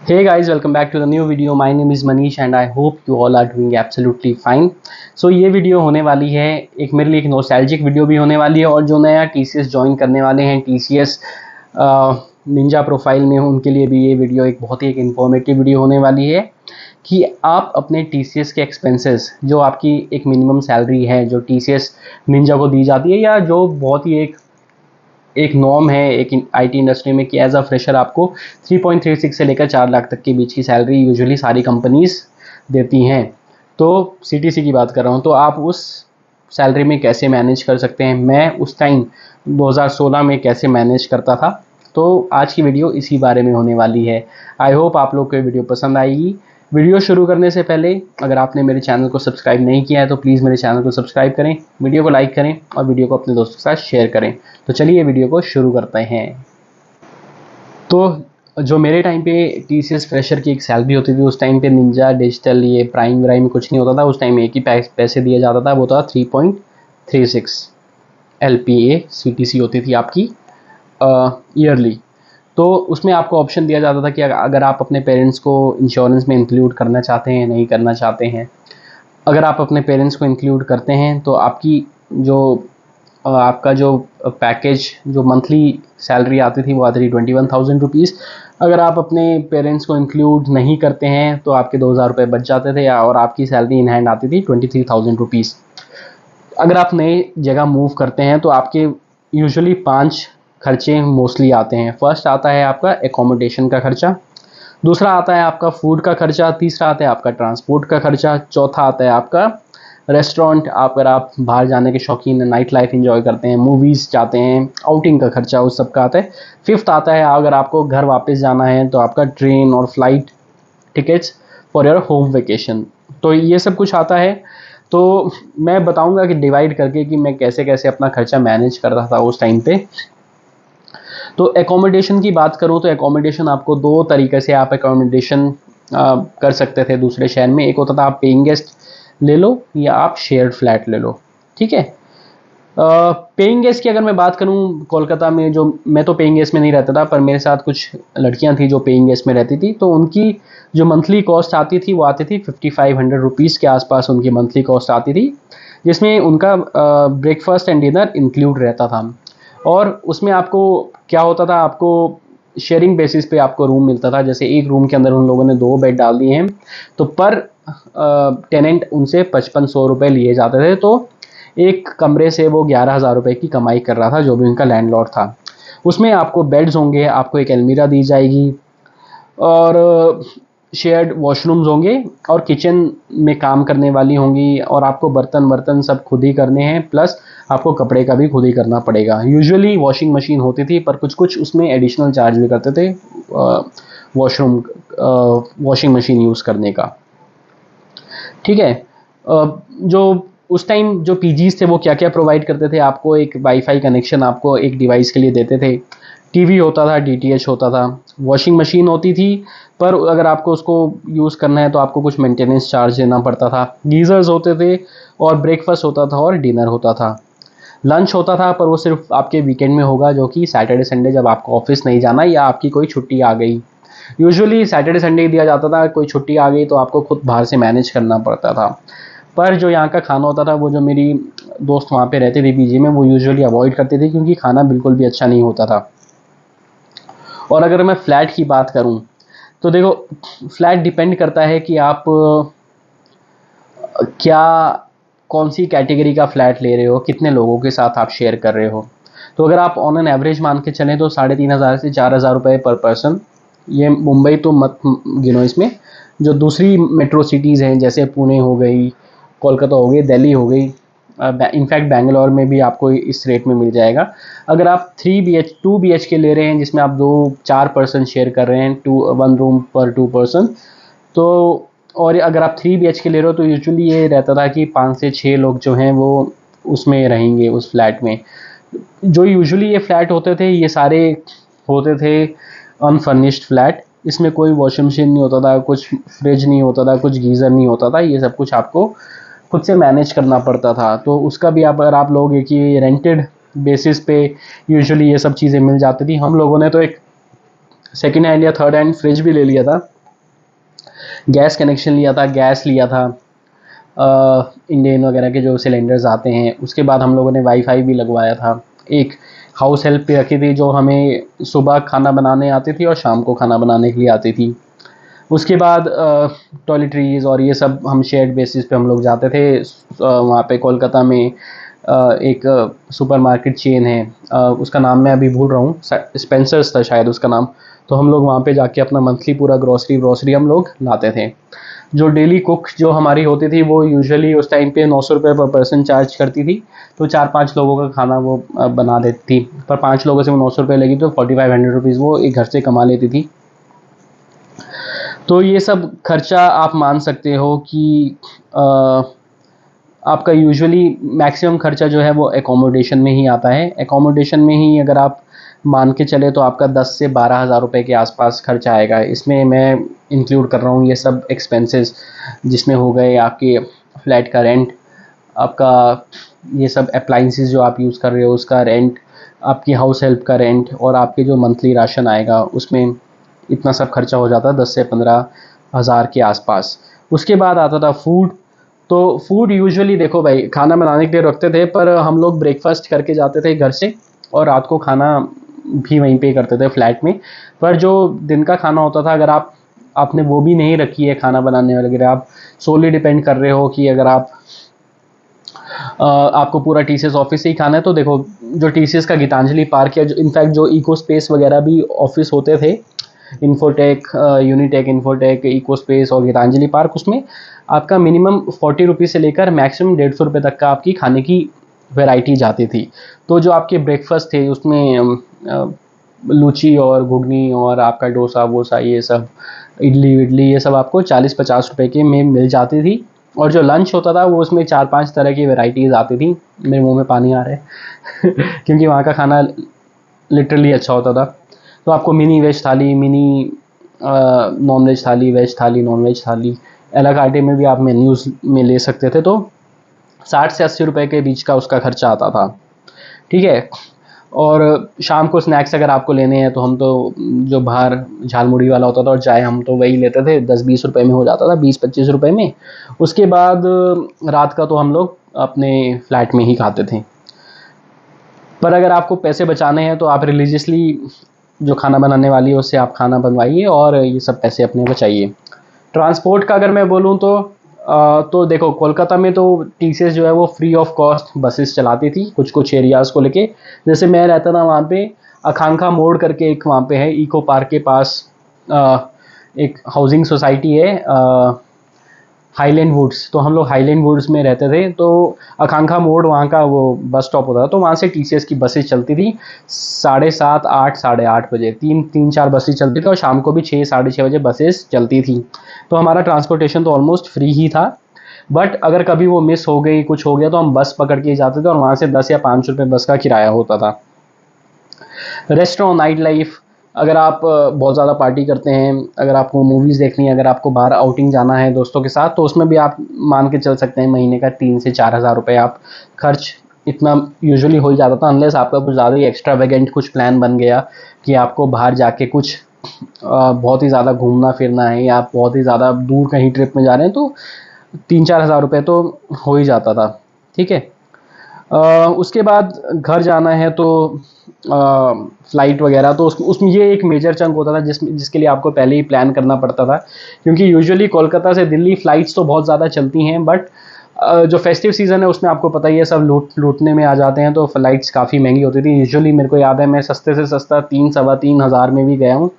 Hey guys, welcome back to the new video. My name is Manish and I hope you all are doing absolutely fine. So ये video होने वाली है एक मेरे लिए एक नॉस्टैल्जिक वीडियो भी होने वाली है और जो नया TCS ज्वाइन करने वाले हैं TCS निंजा प्रोफाइल में उनके लिए भी ये वीडियो एक बहुत ही एक इन्फॉर्मेटिव वीडियो होने वाली है कि आप अपने TCS के एक्सपेंसेस जो आपकी एक मिनिमम सैलरी है जो TCS निंजा को दी जाती है या जो बहुत ही एक नॉर्म है एक आईटी इंडस्ट्री में कि एज अ फ्रेशर आपको 3.36 से लेकर 4 लाख तक के बीच की सैलरी यूजुअली सारी कंपनीज देती हैं। तो सीटीसी की बात कर रहा हूँ, तो आप उस सैलरी में कैसे मैनेज कर सकते हैं। मैं उस टाइम 2016 में कैसे मैनेज करता था, तो आज की वीडियो इसी बारे में होने वाली है। आई होप आप लोग को ये वीडियो पसंद आएगी। वीडियो शुरू करने से पहले अगर आपने मेरे चैनल को सब्सक्राइब नहीं किया है तो प्लीज़ मेरे चैनल को सब्सक्राइब करें, वीडियो को लाइक करें और वीडियो को अपने दोस्तों के साथ शेयर करें। तो चलिए वीडियो को शुरू करते हैं। तो जो मेरे टाइम पे TCS फ्रेशर की एक सैलरी होती थी, उस टाइम पे निंजा डिजिटल ये प्राइम व्राइम कुछ नहीं होता था। उस टाइम एक ही पैसे दिया जाता था, वो था 3.36 LPA CTC होती थी आपकी ईयरली। तो उसमें आपको ऑप्शन दिया जाता था कि अगर आप अपने पेरेंट्स को इंश्योरेंस में इंक्लूड करना चाहते हैं, नहीं करना चाहते हैं। अगर आप अपने पेरेंट्स को इंक्लूड करते हैं तो आपकी जो आपका जो पैकेज जो मंथली सैलरी आती थी वो आती थी 21,000 रुपीज़। अगर आप अपने पेरेंट्स को इंक्लूड नहीं करते हैं तो आपके 2,000 रुपये बच जाते थे और आपकी सैलरी इन हैंड आती थी 23,000 रुपीज़। अगर आप नए जगह मूव करते हैं तो आपके यूजुअली 5 खर्चे मोस्टली आते हैं। फर्स्ट आता है आपका एकोमोडेशन का खर्चा, दूसरा आता है आपका फूड का खर्चा, तीसरा आता है आपका ट्रांसपोर्ट का खर्चा, चौथा आता है आपका रेस्टोरेंट। अगर आप बाहर जाने के शौकीन हैं, नाइट लाइफ एंजॉय करते हैं, मूवीज़ जाते हैं, आउटिंग का खर्चा उस सब का आता है। फिफ्थ आता है अगर आपको घर वापस जाना है तो आपका ट्रेन और flight tickets for your home vacation. तो ये सब कुछ आता है। तो मैं बताऊंगा कि डिवाइड करके कि मैं कैसे कैसे अपना खर्चा मैनेज करता था उस टाइम पे। तो एकोमोडेशन की बात करूं तो एकोमोडेशन आपको 2 तरीके से आप एकोमोडेशन कर सकते थे दूसरे शहर में। एक होता था आप पेइंग गेस्ट ले लो या आप शेयर्ड फ्लैट ले लो, ठीक है। पेइंग गेस्ट की अगर मैं बात करूं कोलकाता में, जो मैं तो पेइंग गेस्ट में नहीं रहता था पर मेरे साथ कुछ लड़कियां थी जो पेइंग गेस्ट में रहती थी, तो उनकी जो मंथली कॉस्ट आती थी वो आती थी 5500 रुपीज़ के आसपास उनकी मंथली कॉस्ट आती थी, जिसमें उनका ब्रेकफास्ट एंड डिनर इंक्लूड रहता था। और उसमें आपको क्या होता था, आपको शेयरिंग बेसिस पे आपको रूम मिलता था। जैसे एक रूम के अंदर उन लोगों ने 2 बेड डाल दिए हैं तो पर टेनेंट उनसे 5500 रुपये लिए जाते थे। तो एक कमरे से वो 11,000 रुपये की कमाई कर रहा था जो भी उनका लैंडलॉर्ड था। उसमें आपको बेड्स होंगे, आपको एक अलमीरा दी जाएगी और शेयर्ड वॉशरूम्स होंगे और किचन में काम करने वाली होंगी और आपको बर्तन सब खुद ही करने हैं, प्लस आपको कपड़े का भी खुद ही करना पड़ेगा। यूजुअली वॉशिंग मशीन होती थी पर कुछ उसमें एडिशनल चार्ज भी करते थे वॉशिंग मशीन यूज़ करने का, ठीक है। जो उस टाइम जो पीजीज थे वो क्या क्या प्रोवाइड करते थे, आपको एक वाईफाई कनेक्शन आपको एक डिवाइस के लिए देते थे, टीवी होता था, डीटीएच होता था, वॉशिंग मशीन होती थी पर अगर आपको उसको यूज़ करना है तो आपको कुछ मेंटेनेंस चार्ज देना पड़ता था, गीज़र्स होते थे और ब्रेकफास्ट होता था और डिनर होता था। लंच होता था पर वो सिर्फ आपके वीकेंड में होगा, जो कि सैटरडे संडे जब आपको ऑफिस नहीं जाना या आपकी कोई छुट्टी आ गई। यूजुअली सैटरडे संडे ही दिया जाता था, कोई छुट्टी आ गई तो आपको खुद बाहर से मैनेज करना पड़ता था। पर जो यहाँ का खाना होता था, वो जो मेरी दोस्त वहाँ पे रहती थी पीजी में, वो यूजुअली अवॉइड करती थी क्योंकि खाना बिल्कुल भी अच्छा नहीं होता था। और अगर मैं फ़्लैट की बात करूँ तो देखो, फ्लैट डिपेंड करता है कि आप क्या कौन सी कैटेगरी का फ़्लैट ले रहे हो, कितने लोगों के साथ आप शेयर कर रहे हो। तो अगर आप ऑन एन एवरेज मान के चलें तो 3,500 से 4,000 रुपये पर पर्सन। ये मुंबई तो मत गिनो इसमें, जो दूसरी मेट्रो सिटीज़ हैं जैसे पुणे हो गई, कोलकाता हो गई, दिल्ली हो गई, इनफैक्ट बेंगलोर में भी आपको इस रेट में मिल जाएगा। अगर आप 2 BHK ले रहे हैं जिसमें आप 4 पर्सन शेयर कर रहे हैं, 1 रूम पर 2 पर्सन, तो और अगर आप 3 BHK ले रहे हो तो यूजुअली ये रहता था कि 5 से 6 लोग जो हैं वो उसमें रहेंगे उस फ्लैट में। जो यूजुअली ये फ्लैट होते थे ये सारे होते थे अनफर्निश्ड फ्लैट। इसमें कोई वॉशिंग मशीन नहीं होता था, कुछ फ्रिज नहीं होता था, कुछ गीज़र नहीं होता था, ये सब कुछ आपको खुद से मैनेज करना पड़ता था। तो उसका भी अगर आप लोग कि रेंटेड बेसिस पे यूजुअली ये सब चीज़ें मिल जाती थी। हम लोगों ने तो एक सेकेंड हैंड या थर्ड हैंड फ्रिज भी ले लिया था गैस कनेक्शन लिया था, गैस लिया था, इंडेन वगैरह के जो सिलेंडर्स आते हैं। उसके बाद हम लोगों ने वाईफाई भी लगवाया था। एक हाउस हेल्प भी रखी थी जो हमें सुबह खाना बनाने आती थी और शाम को खाना बनाने के लिए आती थी। उसके बाद टॉयलेटरीज और ये सब हम शेयर्ड बेसिस पे हम लोग जाते थे। वहाँ पे कोलकाता में एक सुपरमार्केट चेन है, उसका नाम मैं अभी भूल रहा हूँ, स्पेंसर्स था शायद उसका नाम। तो हम लोग वहाँ पे जाके अपना मंथली पूरा ग्रॉसरी हम लोग लाते थे। जो डेली कुक जो हमारी होती थी वो यूजुअली उस टाइम पे 900 रुपये पर पर्सन चार्ज करती थी। तो 4-5 लोगों का खाना वो बना देती थी। पर 5 लोगों से वो 900 रुपये लगी तो 4500 रुपीज़ वो एक घर से कमा लेती थी। तो ये सब खर्चा आप मान सकते हो कि आपका यूजुअली मैक्सिमम खर्चा जो है वो एकोमोडेशन में ही आता है। एकोमोडेशन में ही अगर आप मान के चले तो आपका 10 से 12 हज़ार रुपये के आसपास खर्चा आएगा। इसमें मैं इंक्लूड कर रहा हूँ ये सब एक्सपेंसेस, जिसमें हो गए आपके फ्लैट का रेंट, आपका ये सब अप्लाइंसेस जो आप यूज़ कर रहे हो उसका रेंट, आपकी हाउस हेल्प का रेंट, और आपके जो मंथली राशन आएगा उसमें इतना सब खर्चा हो जाता है 10 से 15 हज़ार के आसपास। उसके बाद आता था फूड। तो फूड यूजुअली देखो भाई, खाना बनाने के लिए रखते थे पर हम लोग ब्रेकफास्ट करके जाते थे घर से और रात को खाना भी वहीं पे करते थे फ्लैट में। पर जो दिन का खाना होता था, अगर आपने वो भी नहीं रखी है खाना बनाने वगैरह, आप सोली डिपेंड कर रहे हो कि अगर आपको पूरा टीसीएस ऑफिस से ही खाना है, तो देखो जो टीसीएस का गीतांजलि पार्क है, जो इनफैक्ट जो इको स्पेस वगैरह भी ऑफिस होते थे, infotech, Unitech infotech, echo space और गीतांजलि पार्क, उसमें आपका मिनिमम 40 रुपीज़ से लेकर मैक्सिमम 150 रुपये तक का आपकी खाने की वैरायटी जाती थी। तो जो आपके ब्रेकफास्ट थे उसमें लूची और घुगनी और आपका डोसा वोसा ये सब, इडली विडली, ये सब आपको 40-50 रुपये के में मिल जाती थी। और जो लंच होता था वो उसमें 4-5 तरह की वैरायटीज़ आती थी। मेरे मुंह में पानी आ रहा है क्योंकि वहाँ का खाना लिटरली अच्छा होता था। तो आपको मिनी वेज थाली, मिनी नॉन वेज थाली, वेज थाली, नॉन वेज थाली, अलग आइटम में भी आप मेन्यूज़ में ले सकते थे। तो 60 से 80 रुपये के बीच का उसका खर्चा आता था, ठीक है। और शाम को स्नैक्स अगर आपको लेने हैं तो हम तो जो बाहर झालमुड़ी वाला होता था और चाय, हम तो वही लेते थे, 10-20 रुपये में हो जाता था, 20-25 रुपये में। उसके बाद रात का तो हम लोग अपने फ्लैट में ही खाते थे। पर अगर आपको पैसे बचाने हैं तो आप रिलीजियसली जो खाना बनाने वाली है उससे आप खाना बनवाइए और ये सब पैसे अपने बचाइए। ट्रांसपोर्ट का अगर मैं बोलूँ तो देखो कोलकाता में तो टीसीएस जो है वो फ्री ऑफ कॉस्ट बसेस चलाती थी कुछ कुछ एरियाज़ को लेके। जैसे मैं रहता था वहाँ पे आकांक्षा मोड़ करके एक वहाँ पे है, इको पार्क के पास एक हाउसिंग सोसाइटी है, हाईलैंड वुड्स। तो हम लोग हाईलैंड वुड्स में रहते थे। तो आकांक्षा मोड़ वहाँ का वो बस स्टॉप होता था, तो वहाँ से टीसीएस की बसेस चलती थी 7:30, 8, 8:30 बजे, 3-4 बसेस चलती थी और शाम को भी 6-6:30 बजे बसेस चलती थी। तो हमारा ट्रांसपोर्टेशन तो ऑलमोस्ट फ्री ही था। बट अगर कभी वो मिस हो गई, कुछ हो गया, तो हम बस पकड़ के जाते थे और वहाँ से 10 या 5 रुपये बस का किराया होता था। रेस्टोरेंट, नाइट लाइफ, अगर आप बहुत ज़्यादा पार्टी करते हैं, अगर आपको मूवीज़ देखनी है, अगर आपको बाहर आउटिंग जाना है दोस्तों के साथ, तो उसमें भी आप मान के चल सकते हैं महीने का 3 से 4 हज़ार रुपये आप खर्च, इतना यूजुअली हो ही जाता था। अनलेस आपका कुछ ज़्यादा ही एक्स्ट्रावेगेंट कुछ प्लान बन गया कि आपको बाहर जाके कुछ बहुत ही ज़्यादा घूमना फिरना है या आप बहुत ही ज़्यादा दूर कहीं ट्रिप में जा रहे हैं, तो 3-4 हज़ार रुपये तो हो ही जाता था, ठीक है। उसके बाद घर जाना है तो फ़्लाइट वगैरह, तो उसमें ये एक मेजर चंक होता था जिसके लिए आपको पहले ही प्लान करना पड़ता था। क्योंकि यूजुअली कोलकाता से दिल्ली फ़्लाइट्स तो बहुत ज़्यादा चलती हैं, बट जो फेस्टिव सीज़न है उसमें आपको पता ही है सब लूटने में आ जाते हैं, तो फ़्लाइट्स काफ़ी महंगी होती थी। यूजुअली मेरे को याद है मैं सस्ते से सस्ता 3-3.25 हज़ार में भी गया हूँ,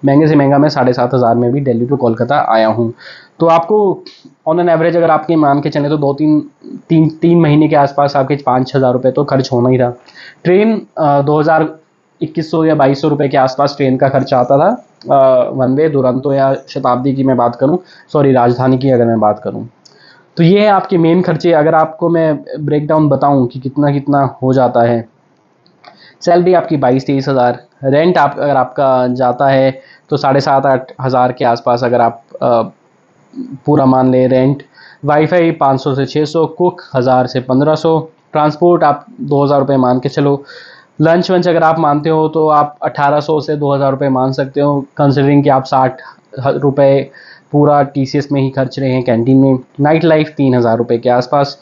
महंगे से महंगा मैं 7,500 हज़ार में भी दिल्ली टू कोलकाता आया हूँ। तो आपको ऑन एन एवरेज अगर आपके मान के चले तो 2-3 महीने के आसपास आपके 5-6 हज़ार रुपये तो खर्च होना ही था। ट्रेन 2100 या 2200 रुपये के आसपास ट्रेन का खर्चा आता था, वन वे दुरंतो या शताब्दी की मैं बात करूं, सॉरी राजधानी की अगर मैं बात करूं। तो ये है आपके मेन खर्चे। अगर आपको मैं ब्रेक डाउन बताऊं कि कितना कितना हो जाता है, सैलरी आपकी 22-23 हज़ार, रेंट अगर आपका जाता है तो 7.5-8 हज़ार के आसपास अगर आप पूरा मान ले रेंट, वाईफाई 500 से 600, कुक 1000 से 1500, ट्रांसपोर्ट आप 2000 रुपये मान के चलो। लंच वंच अगर आप मानते हो तो आप 1800 से 2000 रुपये मान सकते हो, कंसिडरिंग कि आप 60 रुपये पूरा TCS में ही खर्च रहे हैं कैंटीन में, नाइट लाइफ 3,000 रुपये के आसपास,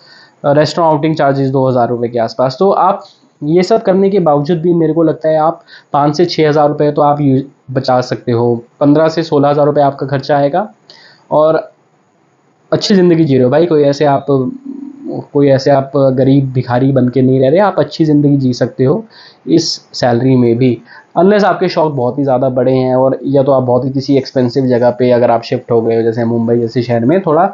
रेस्टोरेंट आउटिंग चार्जेस 2,000 रुपये के आसपास। तो आप ये सब करने के बावजूद भी मेरे को लगता है आप 5 से 6,000 रुपये तो आप बचा सकते हो। 15 से 16,000 रुपये आपका खर्चा आएगा और अच्छी ज़िंदगी जी रहे हो भाई। कोई ऐसे आप गरीब भिखारी बन के नहीं रह रहे, आप अच्छी ज़िंदगी जी सकते हो इस सैलरी में भी, अनलेस आपके शौक बहुत ही ज़्यादा बड़े हैं और या तो आप बहुत ही किसी एक्सपेंसिव जगह पे अगर आप शिफ्ट हो गए हो, जैसे मुंबई जैसे शहर में थोड़ा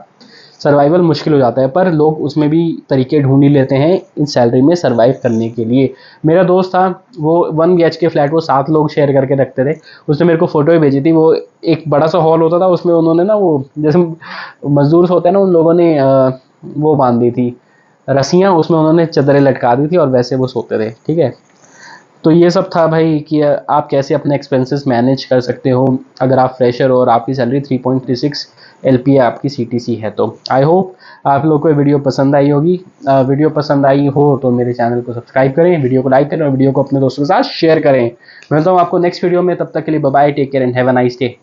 सर्वाइवल मुश्किल हो जाता है, पर लोग उसमें भी तरीके ढूंढ ही लेते हैं इन सैलरी में सर्वाइव करने के लिए। मेरा दोस्त था, वो 1 BHK फ्लैट वो 7 लोग शेयर करके रखते थे। उसने मेरे को फ़ोटो ही भेजी थी, वो एक बड़ा सा हॉल होता था, उसमें उन्होंने ना वो जैसे मजदूर होते हैं ना, उन लोगों ने वो बांध दी थी रस्सियाँ, उसमें उन्होंने चादरें लटका दी थी और वैसे वो सोते थे। ठीक है, तो ये सब था भाई कि आप कैसे अपने एक्सपेंसेस मैनेज कर सकते हो अगर आप फ्रेशर हो और आपकी सैलरी 3.36 LPA आपकी CTC है। तो आई होप आप लोग को ये वीडियो पसंद आई होगी। वीडियो पसंद आई हो तो मेरे चैनल को सब्सक्राइब करें, वीडियो को लाइक करें और वीडियो को अपने दोस्तों के साथ शेयर करें। मिलता हूँ आपको नेक्स्ट वीडियो में, तब तक के लिए bye bye, take care and have a nice day.